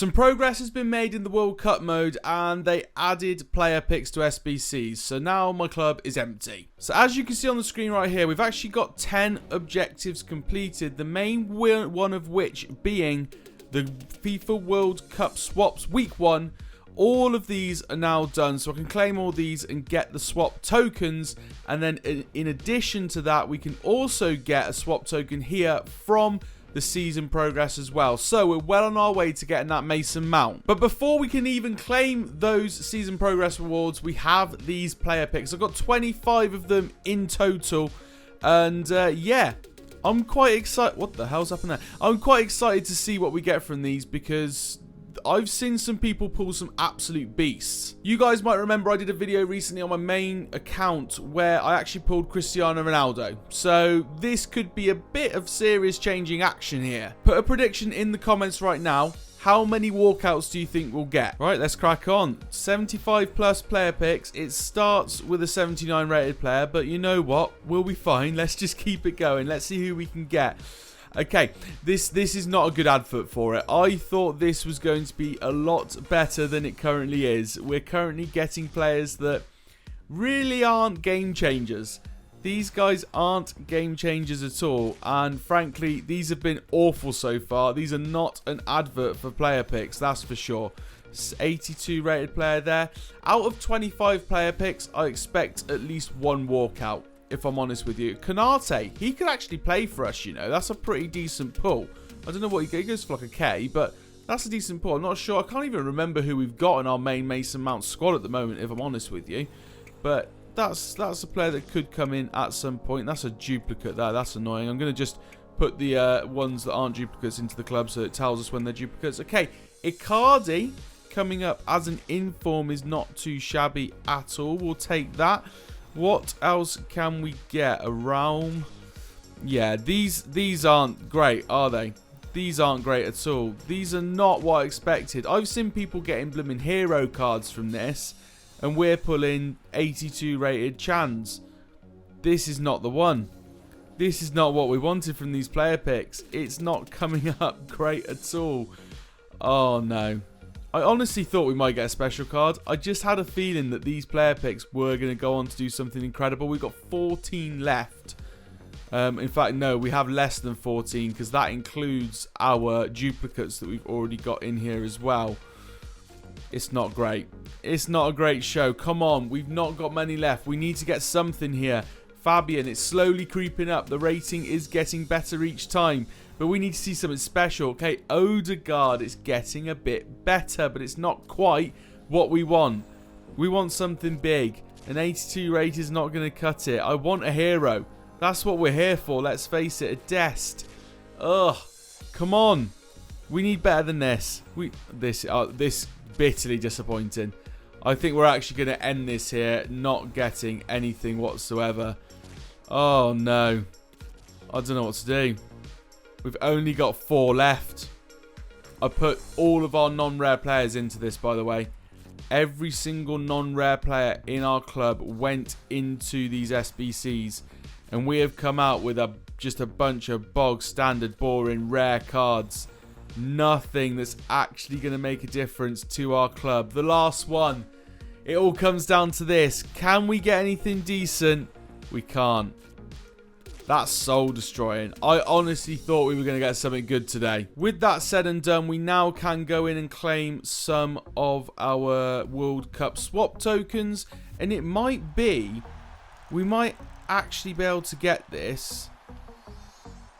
Some progress has been made in the World Cup mode and they added player picks to SBCs, so now my club is empty. So as you can see on the screen right here, we've actually got 10 objectives completed, the main one of which being the FIFA World Cup swaps week 1. All of these are now done, so I can claim all these and get the swap tokens, and then in addition to that we can also get a swap token here from the season progress as well. So we're well on our way to getting that Mason Mount. But before we can even claim those season progress rewards, we have these player picks. I've got 25 of them in total, and yeah, I'm quite excited. What the hell's happened there? I'm quite excited to see what we get from these, because I've seen some people pull some absolute beasts. You guys might remember I did a video recently on my main account where I actually pulled Cristiano Ronaldo. So this could be a bit of serious changing action here. Put a prediction in the comments right now. How many walkouts do you think we'll get? Right, let's crack on. 75 plus player picks. It starts with a 79 rated player, but you know what? We'll be fine. Let's just keep it going. Let's see who we can get. Okay, this is not a good advert for it. I thought this was going to be a lot better than it currently is. We're currently getting players that really aren't game changers. These guys aren't game changers at all, and frankly, these have been awful so far. These are not an advert for player picks, that's for sure. 82 rated player there. Out of 25 player picks, I expect at least one walkout, if I'm honest with you. Kanate, he could actually play for us, you know. That's a pretty decent pull. I don't know what he goes for, like a K, but that's a decent pull. I'm not sure. I can't even remember who we've got in our main Mason Mount squad at the moment, if I'm honest with you. But that's a player that could come in at some point. That's a duplicate there. That's annoying. I'm going to just put the ones that aren't duplicates into the club so it tells us when they're duplicates. Okay, Icardi coming up as an inform is not too shabby at all. We'll take that. What else can we get? A Realm? Yeah, these aren't great, are they? These aren't great at all. These are not what I expected. I've seen people getting blooming hero cards from this, and we're pulling 82 rated Chans. This is not the one. This is not what we wanted from these player picks. It's not coming up great at all. Oh no. I honestly thought we might get a special card. I just had a feeling that these player picks were going to go on to do something incredible. We've got 14 left. In fact, no, we have less than 14 because that includes our duplicates that we've already got in here as well. It's not great. It's not a great show. Come on, we've not got many left. We need to get something here. Fabian, it's slowly creeping up. The rating is getting better each time. But we need to see something special. Okay, Odegaard is getting a bit better, but it's not quite what we want. We want something big. An 82 rate is not going to cut it. I want a hero. That's what we're here for. Let's face it, a Dest. Ugh, come on. We need better than this. This bitterly disappointing. I think we're actually going to end this here, not getting anything whatsoever. Oh no. I don't know what to do. We've only got 4 left. I put all of our non-rare players into this, by the way. Every single non-rare player in our club went into these SBCs. And we have come out with just a bunch of bog standard, boring, rare cards. Nothing that's actually going to make a difference to our club. The last one. It all comes down to this. Can we get anything decent? We can't. That's soul destroying. I honestly thought we were going to get something good today. With that said and done, we now can go in and claim some of our World Cup swap tokens. And it might be, we might actually be able to get this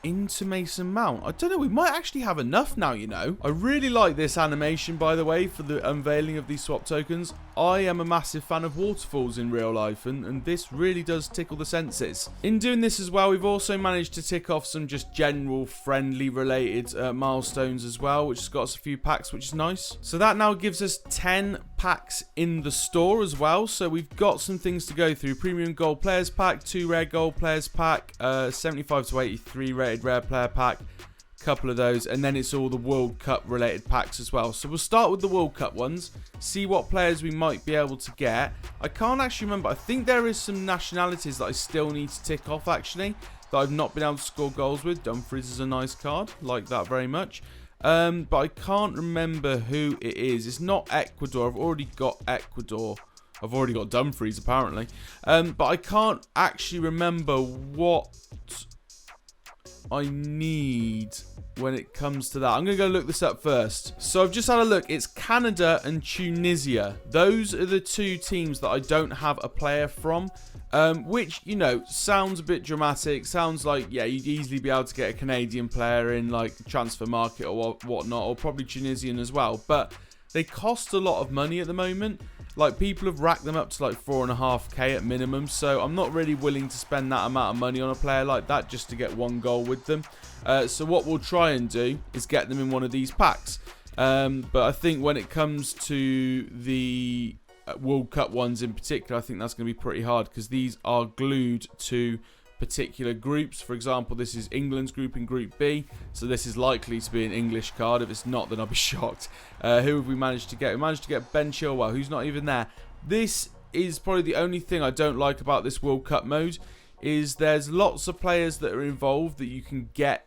into Mason Mount. I don't know, we might actually have enough now, you know. I really like this animation, by the way, for the unveiling of these swap tokens. I am a massive fan of waterfalls in real life, and this really does tickle the senses. In doing this as well, we've also managed to tick off some just general friendly related milestones as well, which has got us a few packs, which is nice. So that now gives us 10 packs in the store as well. So we've got some things to go through. Premium Gold Players Pack, 2 Rare Gold Players Pack, 75 to 83 rated Rare Player Pack, couple of those, and then it's all the World Cup related packs as well. So we'll start with the World Cup ones, see what players we might be able to get. I can't actually remember. I think there is some nationalities that I still need to tick off actually, that I've not been able to score goals with. Dumfries is a nice card, like that very much. but I can't remember who it is. It's not Ecuador. I've already got Ecuador. I've already got Dumfries, apparently. But I can't actually remember what I need when it comes to that. I'm going to go look this up first. So I've just had a look. It's Canada and Tunisia. Those are the two teams that I don't have a player from. Which, you know, sounds a bit dramatic. Sounds like, yeah, you'd easily be able to get a Canadian player in, like, transfer market or whatnot. Or probably Tunisian as well. But they cost a lot of money at the moment. Like, people have racked them up to like 4.5k at minimum, so I'm not really willing to spend that amount of money on a player like that just to get one goal with them. So what we'll try and do is get them in one of these packs. But I think when it comes to the World Cup ones in particular, I think that's going to be pretty hard because these are glued to particular groups. For example, this is England's group in Group B, so this is likely to be an English card. If it's not, then I'll be shocked. Who have we managed to get? We managed to get Ben Chilwell, who's not even there. This is probably the only thing I don't like about this World Cup mode, is there's lots of players that are involved that you can get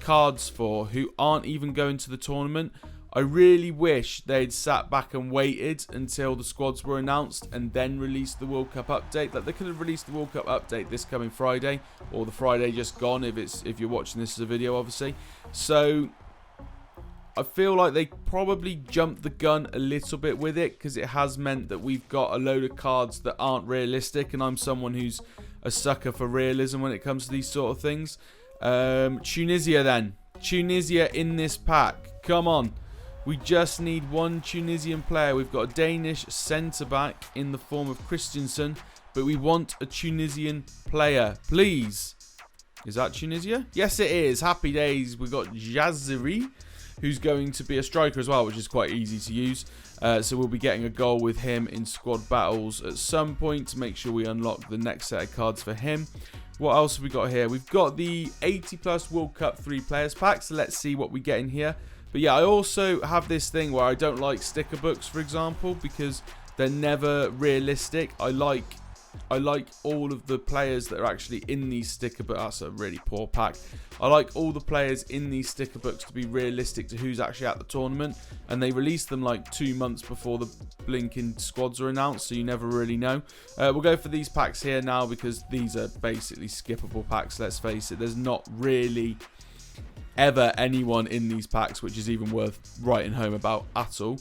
cards for who aren't even going to the tournament. I really wish they'd sat back and waited until the squads were announced and then released the World Cup update. Like, they could have released the World Cup update this coming Friday, or the Friday just gone if you're watching this as a video, obviously. So I feel like they probably jumped the gun a little bit with it, because it has meant that we've got a load of cards that aren't realistic, and I'm someone who's a sucker for realism when it comes to these sort of things. Tunisia then. Tunisia in this pack. Come on. We just need one Tunisian player. We've got a Danish centre-back in the form of Christensen, but we want a Tunisian player. Please. Is that Tunisia? Yes, it is. Happy days. We've got Jaziri, who's going to be a striker as well, which is quite easy to use. So we'll be getting a goal with him in squad battles at some point to make sure we unlock the next set of cards for him. What else have we got here? We've got the 80+ World Cup 3 players pack, so let's see what we get in here. But yeah, I also have this thing where I don't like sticker books, for example, because they're never realistic. I like all of the players that are actually in these sticker books. That's a really poor pack. I like all the players in these sticker books to be realistic to who's actually at the tournament, and they release them like 2 months before the blinking squads are announced, so you never really know. We'll go for these packs here now because these are basically skippable packs, let's face it. There's not really ever anyone in these packs which is even worth writing home about at all.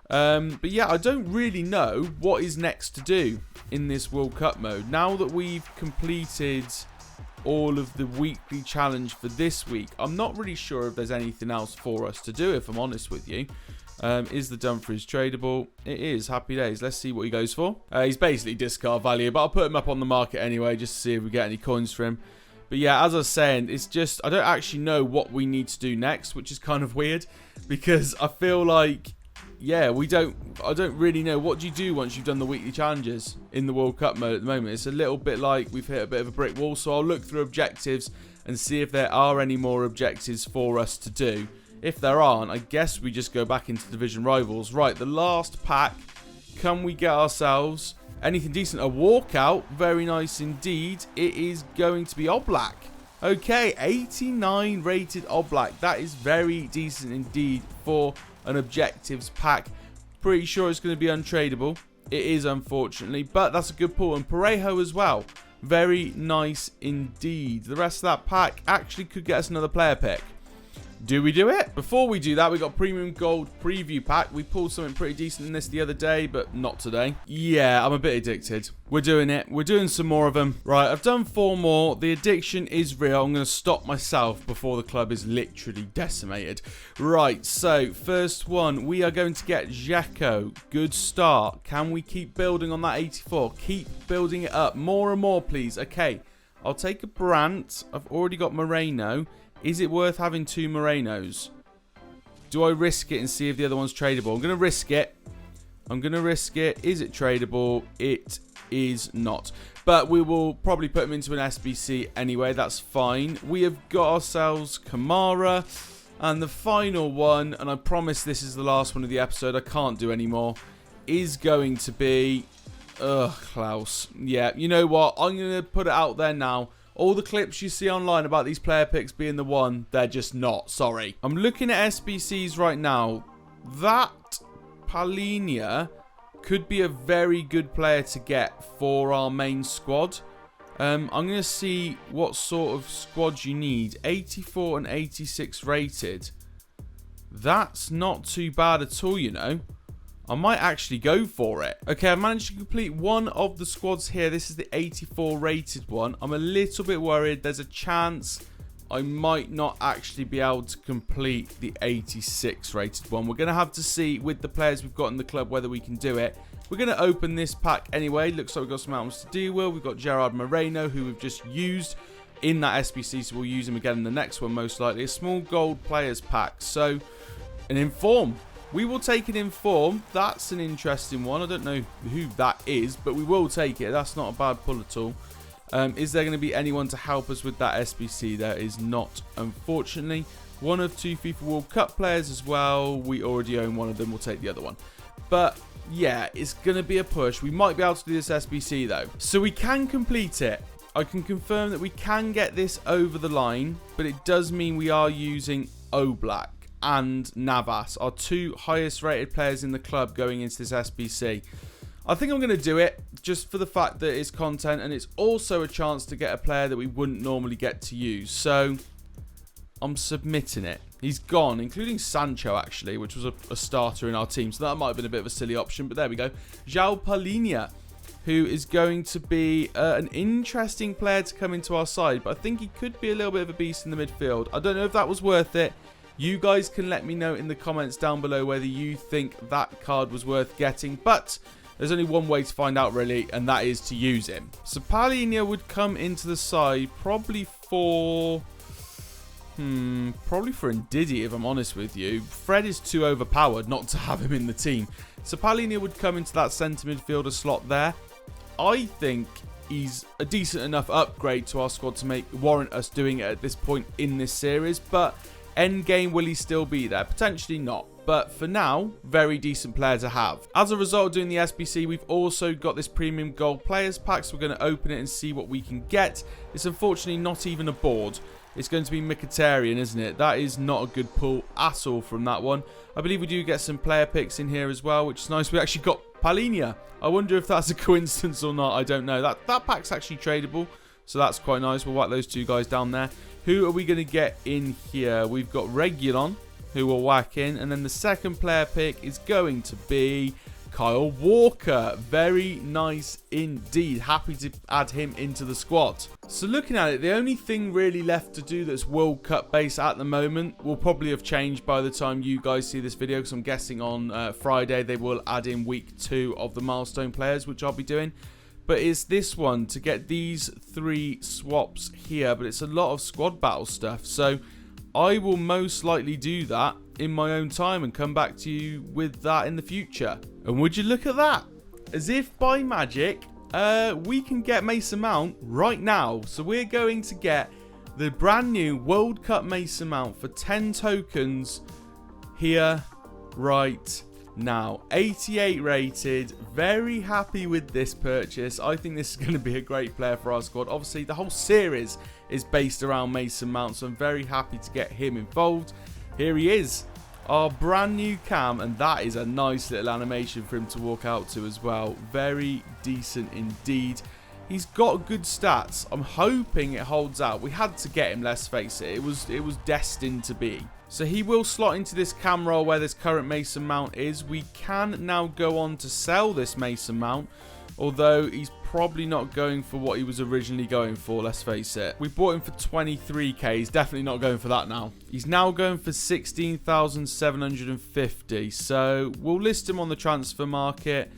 But yeah, I don't really know what is next to do in this World Cup mode. Now that we've completed all of the weekly challenge for this week, I'm not really sure if there's anything else for us to do, if I'm honest with you. Is the Dumfries tradable? It is. Happy days. Let's see what he goes for. He's basically discard value, but I'll put him up on the market anyway just to see if we get any coins for him. But yeah, as I was saying, it's just, I don't actually know what we need to do next, which is kind of weird, because I feel like, yeah, I don't really know. What do you do once you've done the weekly challenges in the World Cup mode at the moment? It's a little bit like we've hit a bit of a brick wall, so I'll look through objectives and see if there are any more objectives for us to do. If there aren't, I guess we just go back into Division Rivals. Right, the last pack, can we get ourselves anything decent? A walkout, very nice indeed. It is going to be Oblak. Okay, 89 rated Oblak. That is very decent indeed for an objectives pack. Pretty sure it's going to be untradeable. It is, unfortunately, but that's a good pull. And Parejo as well. Very nice indeed. The rest of that pack actually could get us another player pick. Do we do it? Before we do that, we got Premium Gold Preview Pack. We pulled something pretty decent in this the other day, but not today. Yeah, I'm a bit addicted. We're doing it. We're doing some more of them. Right, I've done 4 more. The addiction is real. I'm going to stop myself before the club is literally decimated. Right, so first one, we are going to get Xhaka. Good start. Can we keep building on that 84? Keep building it up. More and more, please. Okay, I'll take a Brandt. I've already got Moreno. Is it worth having 2 Morenos? Do I risk it and see if the other one's tradable? I'm going to risk it. Is it tradable? It is not. But we will probably put him into an SBC anyway. That's fine. We have got ourselves Kamara. And the final one, and I promise this is the last one of the episode, I can't do any more, is going to be... Klaus. Yeah, you know what? I'm going to put it out there now. All the clips you see online about these player picks being the one, they're just not. Sorry. I'm looking at SBCs right now. That Palhinha could be a very good player to get for our main squad. I'm going to see what sort of squads you need. 84 and 86 rated. That's not too bad at all, you know. I might actually go for it. Okay, I've managed to complete one of the squads here. This is the 84 rated one. I'm a little bit worried. There's a chance I might not actually be able to complete the 86 rated one. We're going to have to see with the players we've got in the club whether we can do it. We're going to open this pack anyway. Looks like we've got some items to deal with. We've got Gerard Moreno, who we've just used in that SBC, so we'll use him again in the next one most likely. A small gold players pack. So, an Inform. We will take an Inform. That's an interesting one. I don't know who that is, but we will take it. That's not a bad pull at all. Is there going to be anyone to help us with that SBC? There is not, unfortunately. One of 2 FIFA World Cup players as well. We already own one of them. We'll take the other one. But yeah, it's going to be a push. We might be able to do this SBC though. So we can complete it. I can confirm that we can get this over the line, but it does mean we are using Oblak and Navas, our 2 highest rated players in the club going into this SBC. I think I'm going to do it just for the fact that it's content, and it's also a chance to get a player that we wouldn't normally get to use. So I'm submitting it. He's gone, including Sancho actually, which was a starter in our team. So that might have been a bit of a silly option, but there we go. João Palhinha, who is going to be an interesting player to come into our side, but I think he could be a little bit of a beast in the midfield. I don't know if that was worth it. You guys can let me know in the comments down below whether you think that card was worth getting, but there's only one way to find out really, and that is to use him. So Palhinha would come into the side probably for Ndidi, if I'm honest with you. Fred is too overpowered not to have him in the team. So Palhinha would come into that centre midfielder slot there. I think he's a decent enough upgrade to our squad to warrant us doing it at this point in this series, but end game, will he still be there? Potentially not. But for now, very decent player to have. As a result of doing the SBC, we've also got this premium gold players pack. So we're going to open it and see what we can get. It's unfortunately not even a board. It's going to be Mkhitaryan, isn't it? That is not a good pull at all from that one. I believe we do get some player picks in here as well, which is nice. We actually got Palhinha. I wonder if that's a coincidence or not. I don't know. That pack's actually tradable. So that's quite nice. We'll whack those 2 guys down there. Who are we going to get in here? We've got Reguilon, who we'll whack in. And then the second player pick is going to be Kyle Walker. Very nice indeed. Happy to add him into the squad. So looking at it, the only thing really left to do that's World Cup based at the moment will probably have changed by the time you guys see this video, because I'm guessing on Friday they will add in week 2 of the milestone players, which I'll be doing. But it's this one to get these 3 swaps here. But it's a lot of squad battle stuff. So I will most likely do that in my own time and come back to you with that in the future. And would you look at that? As if by magic, we can get Mason Mount right now. So we're going to get the brand new World Cup Mason Mount for 10 tokens here right now. 88 rated. Very happy with this purchase. I think this is going to be a great player for our squad. Obviously, the whole series is based around Mason Mount, so I'm very happy to get him involved. Here he is, our brand new cam, and that is a nice little animation for him to walk out to as well. Very decent indeed. He's got good stats. I'm hoping it holds out. We had to get him, let's face it. It was destined to be. So he will slot into this cam roll where this current Mason Mount is. We can now go on to sell this Mason Mount, although he's probably not going for what he was originally going for, let's face it. We bought him for 23k. He's definitely not going for that now. He's now going for 16,750. So we'll list him on the transfer market.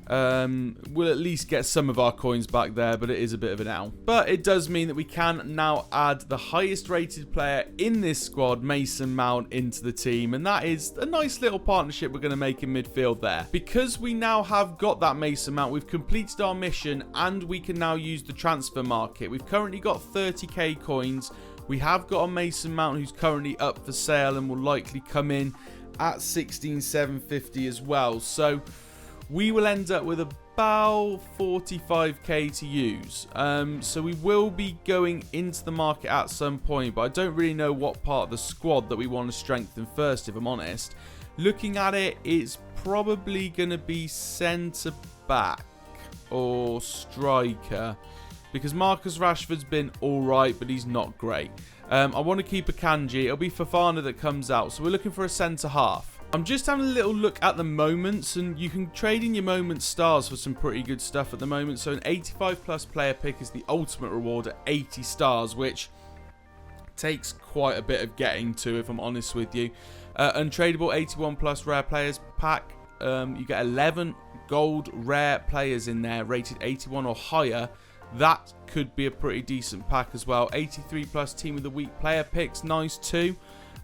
We'll at least get some of our coins back there, but it is a bit of an L. But it does mean that we can now add the highest rated player in this squad, Mason Mount, into the team, and that is a nice little partnership we're going to make in midfield there. Because we now have got that Mason Mount, we've completed our mission, and we can now use the transfer market. We've currently got 30k coins. We have got a Mason Mount who's currently up for sale and will likely come in at 16,750 as well. So we will end up with about 45k to use. So we will be going into the market at some point, but I don't really know what part of the squad that we want to strengthen first, if I'm honest. Looking at it, it's probably going to be centre back or striker, because Marcus Rashford's been alright, but he's not great. I want to keep a Kanji. It'll be Fofana that comes out, so we're looking for a centre half. I'm just having a little look at the moments, and you can trade in your moment stars for some pretty good stuff at the moment. So an 85 plus player pick is the ultimate reward at 80 stars, which takes quite a bit of getting to, if I'm honest with you. Untradeable 81 plus rare players pack. You get 11 gold rare players in there rated 81 or higher. That could be a pretty decent pack as well. 83 plus team of the week player picks, nice too.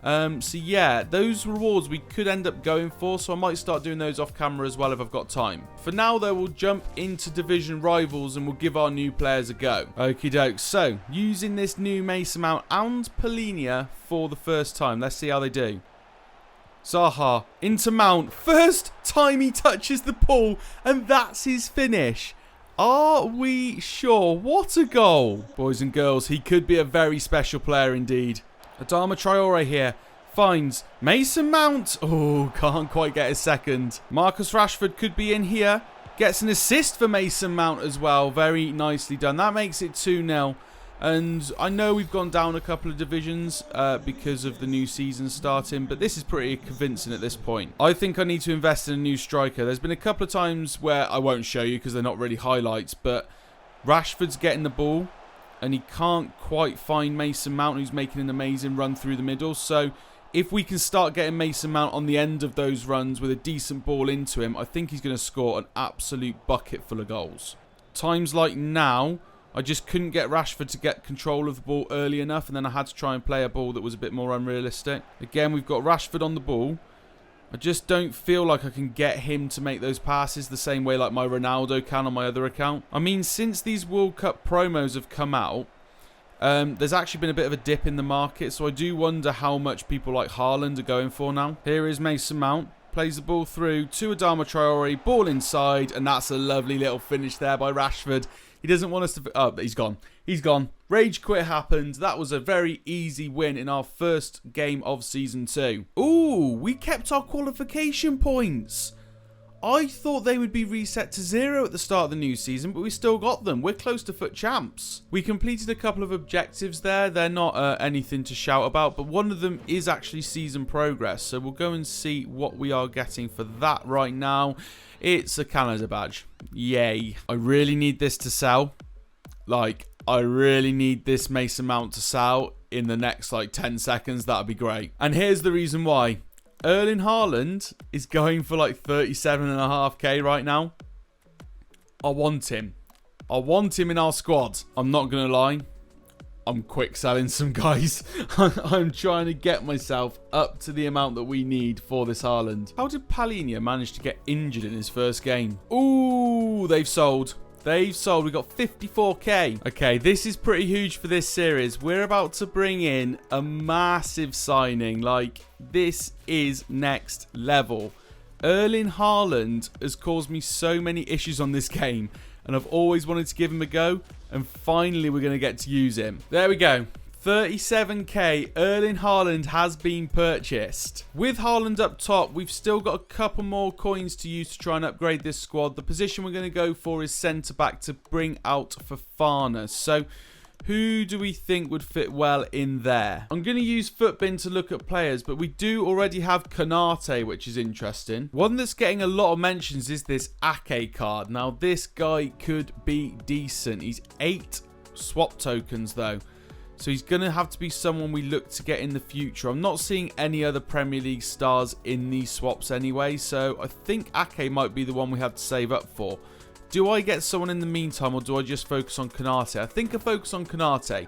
So yeah, those rewards we could end up going for, so I might start doing those off camera as well if I've got time. For now though, we'll jump into division rivals and we'll give our new players a go. Okie doke, so using this new Mason Mount and Polinia for the first time. Let's see how they do. Zaha into Mount, first time he touches the ball, and that's his finish. Are we sure? What a goal. Boys and girls, he could be a very special player indeed. Adama Traore here finds Mason Mount. Oh, can't quite get his second. Marcus Rashford could be in here. Gets an assist for Mason Mount as well. Very nicely done. That makes it 2-0. And I know we've gone down a couple of divisions because of the new season starting, but this is pretty convincing at this point. I think I need to invest in a new striker. There's been a couple of times where I won't show you because they're not really highlights, but Rashford's getting the ball and he can't quite find Mason Mount, who's making an amazing run through the middle. So if we can start getting Mason Mount on the end of those runs with a decent ball into him, I think he's going to score an absolute bucket full of goals. Times like now, I just couldn't get Rashford to get control of the ball early enough, and then I had to try and play a ball that was a bit more unrealistic. Again, we've got Rashford on the ball. I just don't feel like I can get him to make those passes the same way like my Ronaldo can on my other account. I mean, since these World Cup promos have come out, there's actually been a bit of a dip in the market, so I do wonder how much people like Haaland are going for now. Here is Mason Mount. Plays the ball through to Adama Traore. Ball inside, and that's a lovely little finish there by Rashford. He doesn't want us to... Oh, he's gone. He's gone. Rage quit happened. That was a very easy win in our first game of Season 2. Ooh, we kept our qualification points. I thought they would be reset to 0 at the start of the new season, but we still got them. We're close to FUT champs. We completed a couple of objectives there. They're not anything to shout about, but one of them is actually season progress. So we'll go and see what we are getting for that right now. It's a Canada badge. Yay. I really need this to sell. Like, I really need this Mason Mount to sell in the next, 10 seconds. That'd be great. And here's the reason why. Erling Haaland is going for 37.5k right now. I want him. I want him in our squad. I'm not going to lie. I'm quick selling some guys. I'm trying to get myself up to the amount that we need for this Haaland. How did Polinia manage to get injured in his first game? Ooh, they've sold. They've sold. We got 54k. Okay, this is pretty huge for this series. We're about to bring in a massive signing. This is next level. Erling Haaland has caused me so many issues on this game, and I've always wanted to give him a go, and finally we're going to get to use him. There we go. 37k, Erling Haaland has been purchased. With Haaland up top, we've still got a couple more coins to use to try and upgrade this squad. The position we're going to go for is centre-back to bring out Fofana. So, who do we think would fit well in there? I'm going to use Footbin to look at players, but we do already have Konate, which is interesting. One that's getting a lot of mentions is this Ake card. Now, this guy could be decent. He's 8 swap tokens, though. So he's going to have to be someone we look to get in the future. I'm not seeing any other Premier League stars in these swaps anyway, so I think Ake might be the one we have to save up for. Do I get someone in the meantime, or do I just focus on Konate? I think I focus on Konate.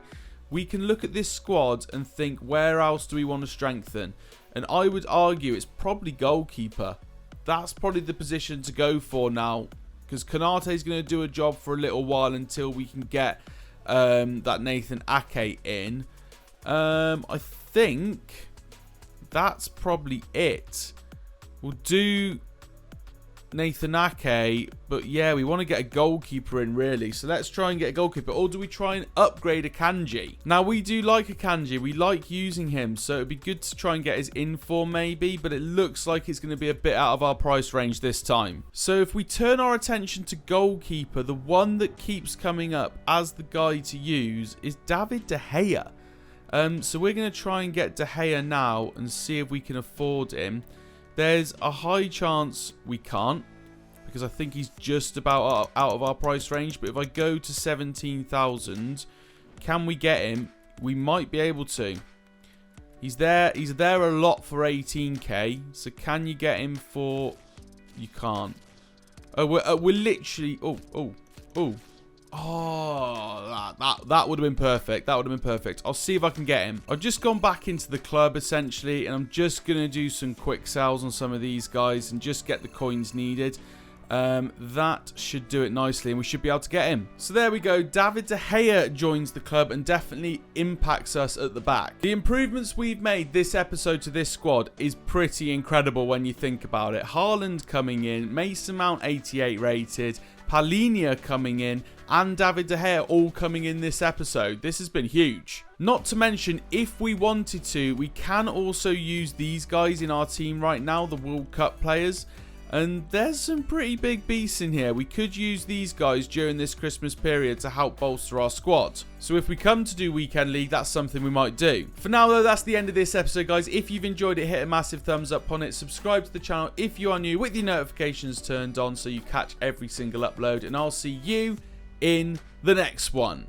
We can look at this squad and think, where else do we want to strengthen? And I would argue it's probably goalkeeper. That's probably the position to go for now, because Konate is going to do a job for a little while until we can get that Nathan Ake in. I think that's probably it. We'll do Nathan Ake, but yeah, we want to get a goalkeeper in really. So let's try and get a goalkeeper. Or do we try and upgrade a Akanji? Now, we do like a Akanji. We like using him, so it'd be good to try and get his inform maybe, but it looks like it's going to be a bit out of our price range this time. So if we turn our attention to goalkeeper, the one that keeps coming up as the guy to use is David De Gea. So we're going to try and get De Gea now and see if we can afford him. There's a high chance we can't, because I think he's just about out of our price range. But if I go to 17,000, can we get him? We might be able to. He's there a lot for 18k. So can you get him for? You can't. Oh, we're literally. That would have been perfect. That would have been perfect. I'll see if I can get him. I've just gone back into the club, essentially, and I'm just going to do some quick sells on some of these guys and just get the coins needed. That should do it nicely, and we should be able to get him. So there we go. David De Gea joins the club and definitely impacts us at the back. The improvements we've made this episode to this squad is pretty incredible when you think about it. Haaland coming in, Mason Mount 88 rated, Palhinha coming in, and David De Gea all coming in this episode. This has been huge. Not to mention, if we wanted to, we can also use these guys in our team right now, the World Cup players. And there's some pretty big beasts in here. We could use these guys during this Christmas period to help bolster our squad. So if we come to do Weekend League, that's something we might do. For now, though, that's the end of this episode, guys. If you've enjoyed it, hit a massive thumbs up on it. Subscribe to the channel if you are new with your notifications turned on so you catch every single upload. And I'll see you in the next one.